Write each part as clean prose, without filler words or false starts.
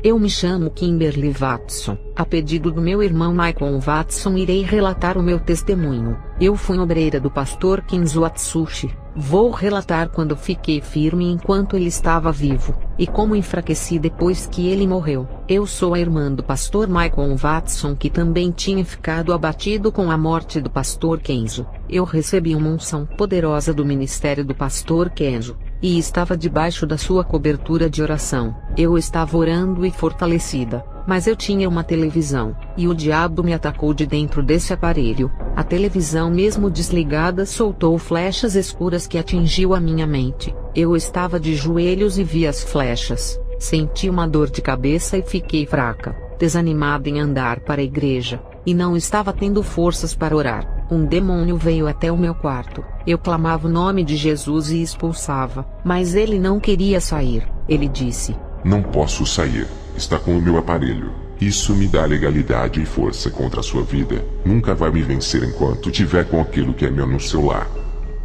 Eu me chamo Kimberly Watson. A pedido do meu irmão Michael Watson, irei relatar o meu testemunho. Eu fui obreira do pastor Kenzo Atsushi. Vou relatar quando fiquei firme enquanto ele estava vivo, e como enfraqueci depois que ele morreu. Eu sou a irmã do pastor Michael Watson, que também tinha ficado abatido com a morte do pastor Kenzo. Eu recebi uma unção poderosa do ministério do pastor Kenzo, e estava debaixo da sua cobertura de oração. Eu estava orando e fortalecida, mas eu tinha uma televisão, e o diabo me atacou de dentro desse aparelho. A televisão, mesmo desligada, soltou flechas escuras que atingiu a minha mente. Eu estava de joelhos e vi as flechas. Senti uma dor de cabeça e fiquei fraca, desanimada em andar para a igreja, e não estava tendo forças para orar. Um demônio veio até o meu quarto. Eu clamava o nome de Jesus e expulsava, mas ele não queria sair. Ele disse: "Não posso sair. Está com o meu aparelho. Isso me dá legalidade e força contra a sua vida. Nunca vai me vencer enquanto tiver com aquilo que é meu no seu lar."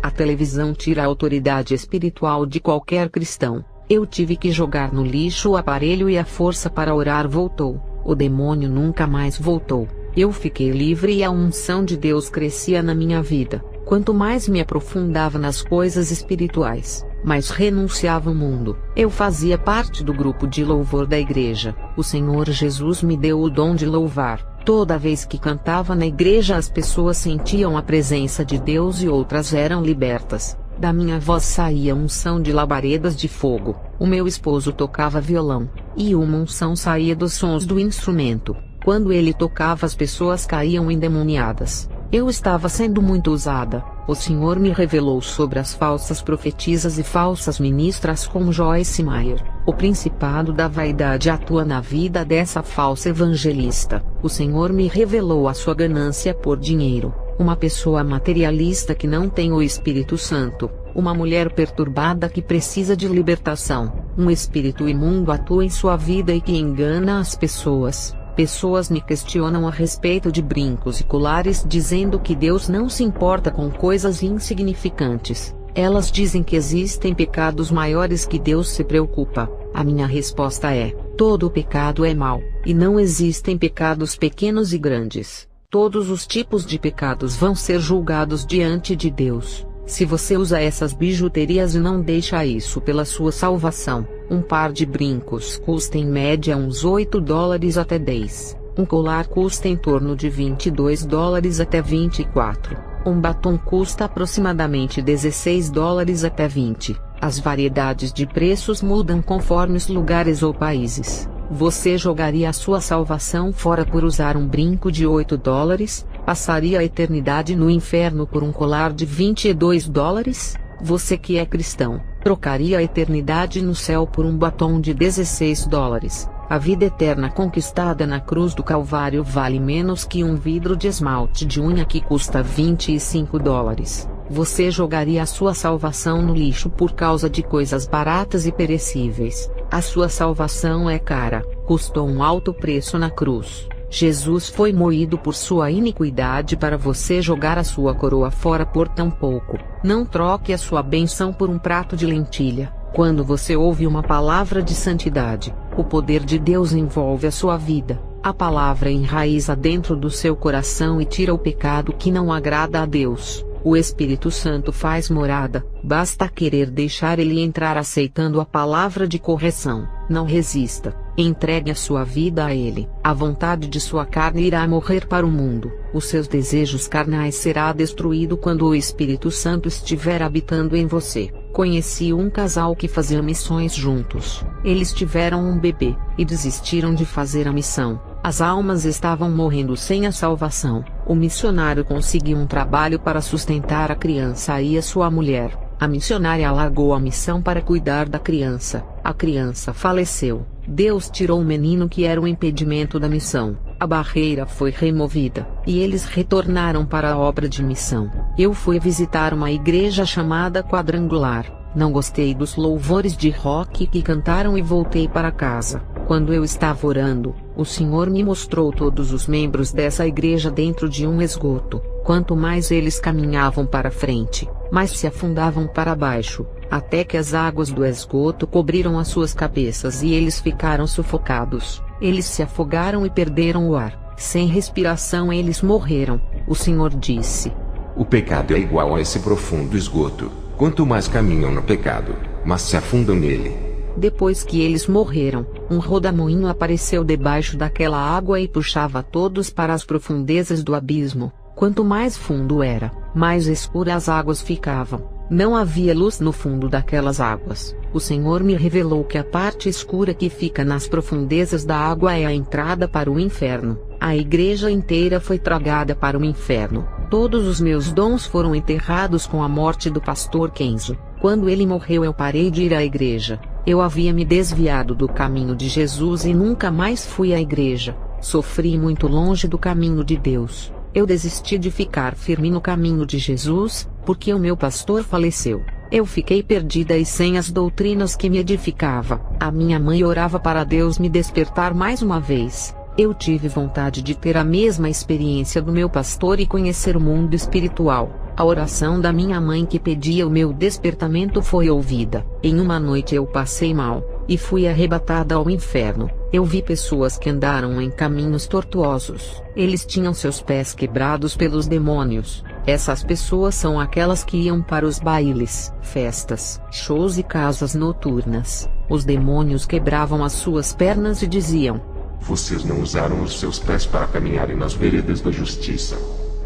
A televisão tira a autoridade espiritual de qualquer cristão. Eu tive que jogar no lixo o aparelho e a força para orar voltou. O demônio nunca mais voltou. Eu fiquei livre e a unção de Deus crescia na minha vida. Quanto mais me aprofundava nas coisas espirituais, mais renunciava ao mundo. Eu fazia parte do grupo de louvor da igreja. O Senhor Jesus me deu o dom de louvar. Toda vez que cantava na igreja, as pessoas sentiam a presença de Deus e outras eram libertas. Da minha voz saía unção de labaredas de fogo. O meu esposo tocava violão, e uma unção saía dos sons do instrumento. Quando ele tocava, as pessoas caíam endemoniadas. Eu estava sendo muito usada. O Senhor me revelou sobre as falsas profetisas e falsas ministras como Joyce Meyer. O principado da vaidade atua na vida dessa falsa evangelista. O Senhor me revelou a sua ganância por dinheiro. Uma pessoa materialista que não tem o Espírito Santo. Uma mulher perturbada que precisa de libertação. Um espírito imundo atua em sua vida e que engana as pessoas. Pessoas me questionam a respeito de brincos e colares, dizendo que Deus não se importa com coisas insignificantes. Elas dizem que existem pecados maiores que Deus se preocupa. A minha resposta é: todo pecado é mau, e não existem pecados pequenos e grandes. Todos os tipos de pecados vão ser julgados diante de Deus. Se você usa essas bijuterias e não deixa isso pela sua salvação, um par de brincos custa em média uns $8 até 10. Um colar custa em torno de $22 até 24. Um batom custa aproximadamente $16 até 20. As variedades de preços mudam conforme os lugares ou países. Você jogaria a sua salvação fora por usar um brinco de $8? Passaria a eternidade no inferno por um colar de $22? Você que é cristão, trocaria a eternidade no céu por um batom de $16? A vida eterna conquistada na cruz do Calvário vale menos que um vidro de esmalte de unha que custa $25. Você jogaria a sua salvação no lixo por causa de coisas baratas e perecíveis? A sua salvação é cara, custou um alto preço na cruz. Jesus foi moído por sua iniquidade para você jogar a sua coroa fora por tão pouco. Não troque a sua bênção por um prato de lentilha. Quando você ouve uma palavra de santidade, o poder de Deus envolve a sua vida. A palavra enraiza dentro do seu coração e tira o pecado que não agrada a Deus. O Espírito Santo faz morada, basta querer deixar ele entrar aceitando a palavra de correção. Não resista, entregue a sua vida a ele. A vontade de sua carne irá morrer para o mundo. Os seus desejos carnais será destruído quando o Espírito Santo estiver habitando em você. Conheci um casal que fazia missões juntos. Eles tiveram um bebê, e desistiram de fazer a missão. As almas estavam morrendo sem a salvação. O missionário conseguiu um trabalho para sustentar a criança e a sua mulher. A missionária largou a missão para cuidar da criança. A criança faleceu. Deus tirou o menino que era o impedimento da missão. A barreira foi removida, e eles retornaram para a obra de missão. Eu fui visitar uma igreja chamada Quadrangular. Não gostei dos louvores de rock que cantaram e voltei para casa. Quando eu estava orando, o Senhor me mostrou todos os membros dessa igreja dentro de um esgoto. Quanto mais eles caminhavam para frente, mais se afundavam para baixo. até que as águas do esgoto cobriram as suas cabeças e eles ficaram sufocados. Eles se afogaram e perderam o ar. Sem respiração eles morreram. O Senhor disse: o pecado é igual a esse profundo esgoto. Quanto mais caminham no pecado, mais se afundam nele. Depois que eles morreram, um rodamoinho apareceu debaixo daquela água e puxava todos para as profundezas do abismo. Quanto mais fundo era, mais escuras as águas ficavam. Não havia luz no fundo daquelas águas. O Senhor me revelou que a parte escura que fica nas profundezas da água é a entrada para o inferno. A igreja inteira foi tragada para o inferno. Todos os meus dons foram enterrados com a morte do pastor Kenzo. Quando ele morreu eu parei de ir à igreja. Eu havia me desviado do caminho de Jesus e nunca mais fui à igreja. Sofri muito longe do caminho de Deus. Eu desisti de ficar firme no caminho de Jesus, porque o meu pastor faleceu. Eu fiquei perdida e sem as doutrinas que me edificava. A minha mãe orava para Deus me despertar mais uma vez. Eu tive vontade de ter a mesma experiência do meu pastor e conhecer o mundo espiritual. A oração da minha mãe que pedia o meu despertamento foi ouvida. Em uma noite eu passei mal, e fui arrebatada ao inferno. Eu vi pessoas que andaram em caminhos tortuosos. Eles tinham seus pés quebrados pelos demônios. Essas pessoas são aquelas que iam para os bailes, festas, shows e casas noturnas. Os demônios quebravam as suas pernas e diziam: vocês não usaram os seus pés para caminharem nas veredas da justiça.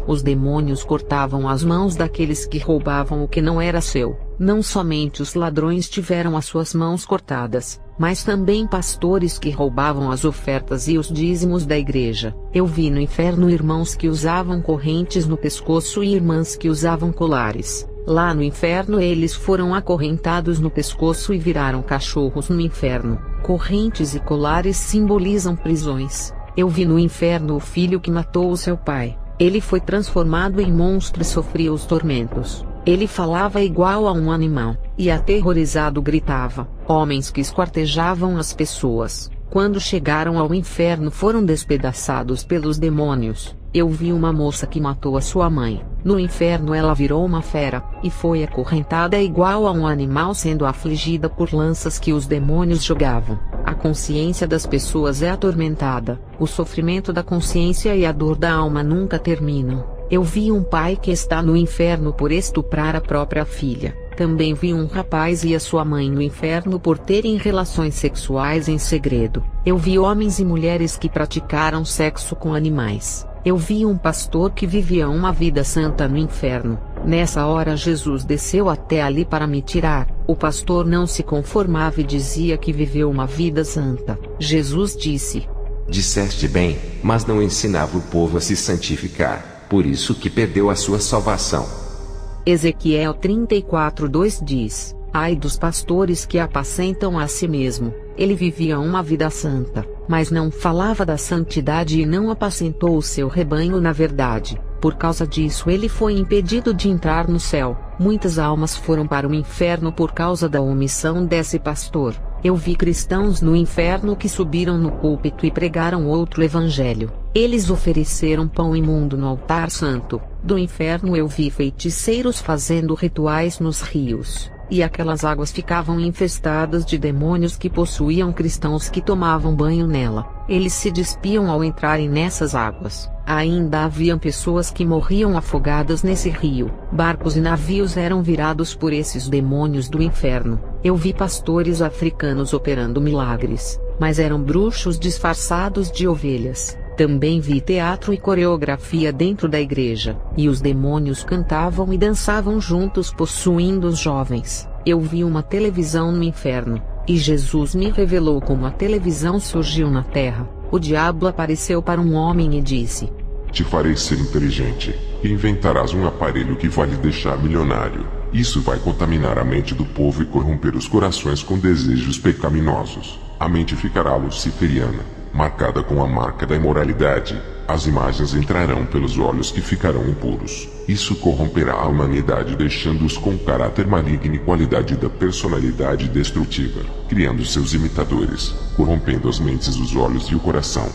Os demônios cortavam as mãos daqueles que roubavam o que não era seu. Não somente os ladrões tiveram as suas mãos cortadas, mas também pastores que roubavam as ofertas e os dízimos da igreja. Eu vi no inferno irmãos que usavam correntes no pescoço e irmãs que usavam colares. Lá no inferno eles foram acorrentados no pescoço e viraram cachorros no inferno. Correntes e colares simbolizam prisões. Eu vi no inferno o filho que matou o seu pai. Ele foi transformado em monstro e sofria os tormentos. Ele falava igual a um animal, e aterrorizado gritava. Homens que esquartejavam as pessoas, quando chegaram ao inferno foram despedaçados pelos demônios. Eu vi uma moça que matou a sua mãe. No inferno ela virou uma fera, e foi acorrentada igual a um animal sendo afligida por lanças que os demônios jogavam. A consciência das pessoas é atormentada. O sofrimento da consciência e a dor da alma nunca terminam. Eu vi um pai que está no inferno por estuprar a própria filha. Também vi um rapaz e a sua mãe no inferno por terem relações sexuais em segredo. Eu vi homens e mulheres que praticaram sexo com animais. Eu vi um pastor que vivia uma vida santa no inferno. Nessa hora Jesus desceu até ali para me tirar. O pastor não se conformava e dizia que viveu uma vida santa. Jesus disse: disseste bem, mas não ensinava o povo a se santificar, por isso que perdeu a sua salvação. Ezequiel 34:2 diz: ai dos pastores que apacentam a si mesmo. Ele vivia uma vida santa, mas não falava da santidade e não apacentou o seu rebanho na verdade. Por causa disso ele foi impedido de entrar no céu. Muitas almas foram para o inferno por causa da omissão desse pastor. Eu vi cristãos no inferno que subiram no púlpito e pregaram outro evangelho. Eles ofereceram pão imundo no altar santo. Do inferno eu vi feiticeiros fazendo rituais nos rios, e aquelas águas ficavam infestadas de demônios que possuíam cristãos que tomavam banho nela. Eles se despiam ao entrarem nessas águas. Ainda haviam pessoas que morriam afogadas nesse rio. Barcos e navios eram virados por esses demônios do inferno. Eu vi pastores africanos operando milagres, mas eram bruxos disfarçados de ovelhas. Também vi teatro e coreografia dentro da igreja, e os demônios cantavam e dançavam juntos possuindo os jovens. Eu vi uma televisão no inferno, e Jesus me revelou como a televisão surgiu na terra. O diabo apareceu para um homem e disse: te farei ser inteligente, e inventarás um aparelho que vai lhe deixar milionário. Isso vai contaminar a mente do povo e corromper os corações com desejos pecaminosos. A mente ficará luciferiana, marcada com a marca da imoralidade. As imagens entrarão pelos olhos que ficarão impuros. Isso corromperá a humanidade, deixando-os com caráter maligno e qualidade da personalidade destrutiva, criando seus imitadores, corrompendo as mentes, os olhos e o coração.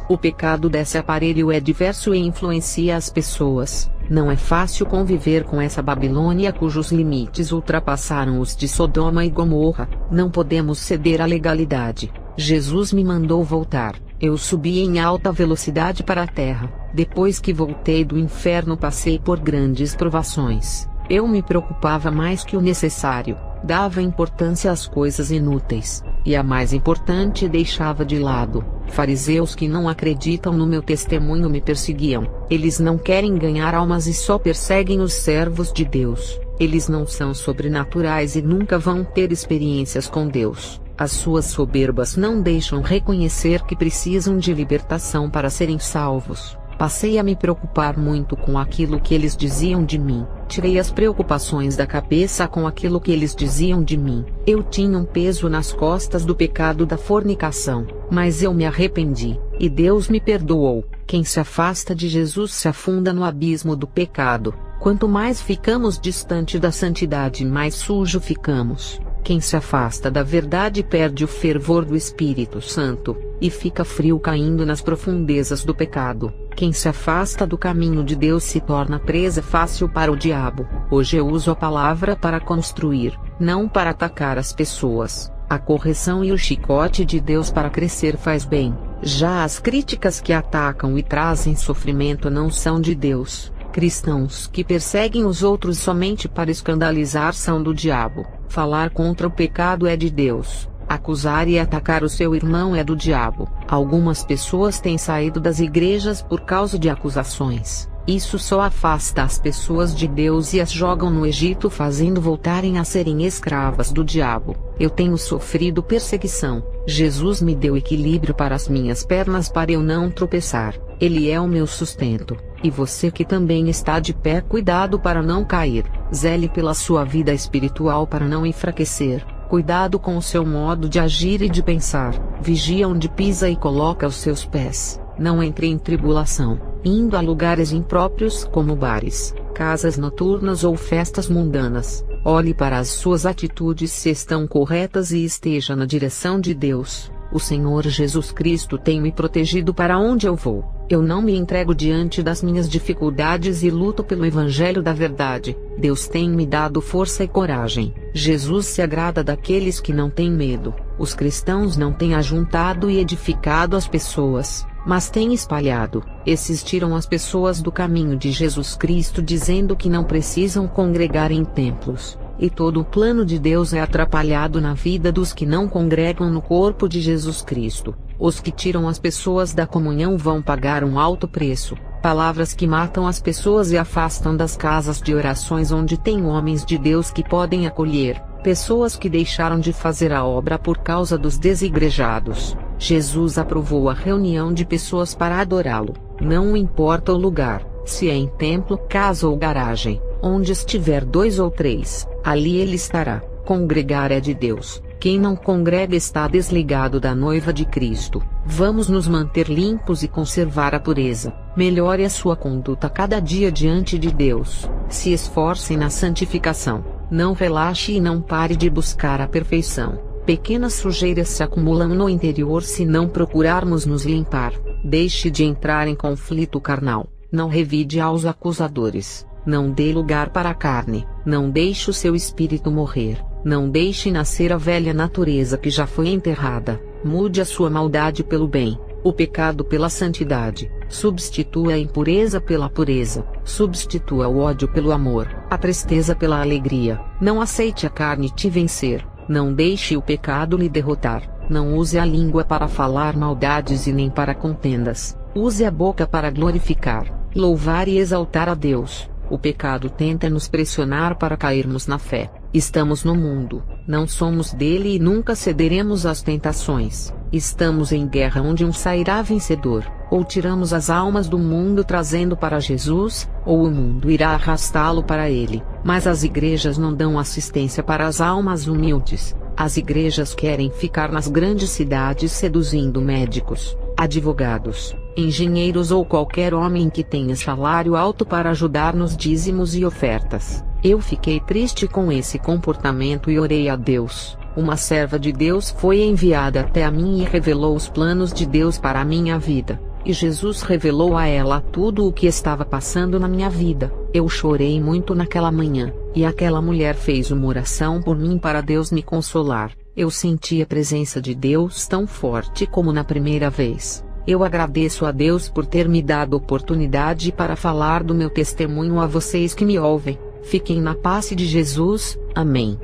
O pecado desse aparelho é diverso e influencia as pessoas. Não é fácil conviver com essa Babilônia cujos limites ultrapassaram os de Sodoma e Gomorra. Não podemos ceder à legalidade. Jesus me mandou voltar. Eu subi em alta velocidade para a terra. Depois que voltei do inferno, passei por grandes provações. Eu me preocupava mais que o necessário, dava importância às coisas inúteis, e a mais importante deixava de lado. Fariseus que não acreditam no meu testemunho me perseguiam. Eles não querem ganhar almas e só perseguem os servos de Deus. Eles não são sobrenaturais e nunca vão ter experiências com Deus. As suas soberbas não deixam reconhecer que precisam de libertação para serem salvos. Passei a me preocupar muito com aquilo que eles diziam de mim. Tirei as preocupações da cabeça com aquilo que eles diziam de mim. Eu tinha um peso nas costas do pecado da fornicação, mas eu me arrependi, e Deus me perdoou. Quem se afasta de Jesus se afunda no abismo do pecado. Quanto mais ficamos distante da santidade, mais sujo ficamos. Quem se afasta da verdade perde o fervor do Espírito Santo, e fica frio caindo nas profundezas do pecado. Quem se afasta do caminho de Deus se torna presa fácil para o diabo. Hoje eu uso a palavra para construir, não para atacar as pessoas. A correção e o chicote de Deus para crescer faz bem. Já as críticas que atacam e trazem sofrimento não são de Deus. Cristãos que perseguem os outros somente para escandalizar são do diabo. Falar contra o pecado é de Deus. Acusar e atacar o seu irmão é do diabo. Algumas pessoas têm saído das igrejas por causa de acusações. Isso só afasta as pessoas de Deus e as jogam no Egito, fazendo voltarem a serem escravas do diabo. Eu tenho sofrido perseguição. Jesus me deu equilíbrio para as minhas pernas para eu não tropeçar. Ele é o meu sustento. E você que também está de pé, cuidado para não cair. Zele pela sua vida espiritual para não enfraquecer. Cuidado com o seu modo de agir e de pensar. Vigia onde pisa e coloca os seus pés. Não entre em tribulação, indo a lugares impróprios como bares, casas noturnas ou festas mundanas. Olhe para as suas atitudes se estão corretas e esteja na direção de Deus. O Senhor Jesus Cristo tem me protegido para onde eu vou. Eu não me entrego diante das minhas dificuldades e luto pelo Evangelho da verdade. Deus tem me dado força e coragem. Jesus se agrada daqueles que não têm medo. Os cristãos não têm ajuntado e edificado as pessoas, mas têm espalhado. Esses tiram as pessoas do caminho de Jesus Cristo, dizendo que não precisam congregar em templos. E todo o plano de Deus é atrapalhado na vida dos que não congregam no corpo de Jesus Cristo. Os que tiram as pessoas da comunhão vão pagar um alto preço. Palavras que matam as pessoas e afastam das casas de orações onde tem homens de Deus que podem acolher. Pessoas que deixaram de fazer a obra por causa dos desigrejados. Jesus aprovou a reunião de pessoas para adorá-lo. Não importa o lugar, se é em templo, casa ou garagem. Onde estiver 2 ou 3, ali ele estará. Congregar é de Deus. Quem não congrega está desligado da noiva de Cristo. Vamos nos manter limpos e conservar a pureza. Melhore a sua conduta cada dia diante de Deus. Se esforce na santificação. Não relaxe e não pare de buscar a perfeição. Pequenas sujeiras se acumulam no interior se não procurarmos nos limpar. Deixe de entrar em conflito carnal. Não revide aos acusadores. Não dê lugar para a carne. Não deixe o seu espírito morrer. Não deixe nascer a velha natureza que já foi enterrada. Mude a sua maldade pelo bem, o pecado pela santidade. Substitua a impureza pela pureza. Substitua o ódio pelo amor, a tristeza pela alegria. Não aceite a carne te vencer. Não deixe o pecado lhe derrotar. Não use a língua para falar maldades e nem para contendas. Use a boca para glorificar, louvar e exaltar a Deus. O pecado tenta nos pressionar para cairmos na fé. Estamos no mundo, não somos dele e nunca cederemos às tentações. Estamos em guerra onde um sairá vencedor. Ou tiramos as almas do mundo trazendo para Jesus, ou o mundo irá arrastá-lo para ele. Mas as igrejas não dão assistência para as almas humildes. As igrejas querem ficar nas grandes cidades seduzindo médicos, advogados, engenheiros ou qualquer homem que tenha salário alto para ajudar nos dízimos e ofertas. Eu fiquei triste com esse comportamento e orei a Deus. Uma serva de Deus foi enviada até a mim e revelou os planos de Deus para a minha vida. e Jesus revelou a ela tudo o que estava passando na minha vida. Eu chorei muito naquela manhã, e aquela mulher fez uma oração por mim para Deus me consolar. Eu senti a presença de Deus tão forte como na primeira vez. Eu agradeço a Deus por ter me dado oportunidade para falar do meu testemunho a vocês que me ouvem. Fiquem na paz de Jesus. Amém.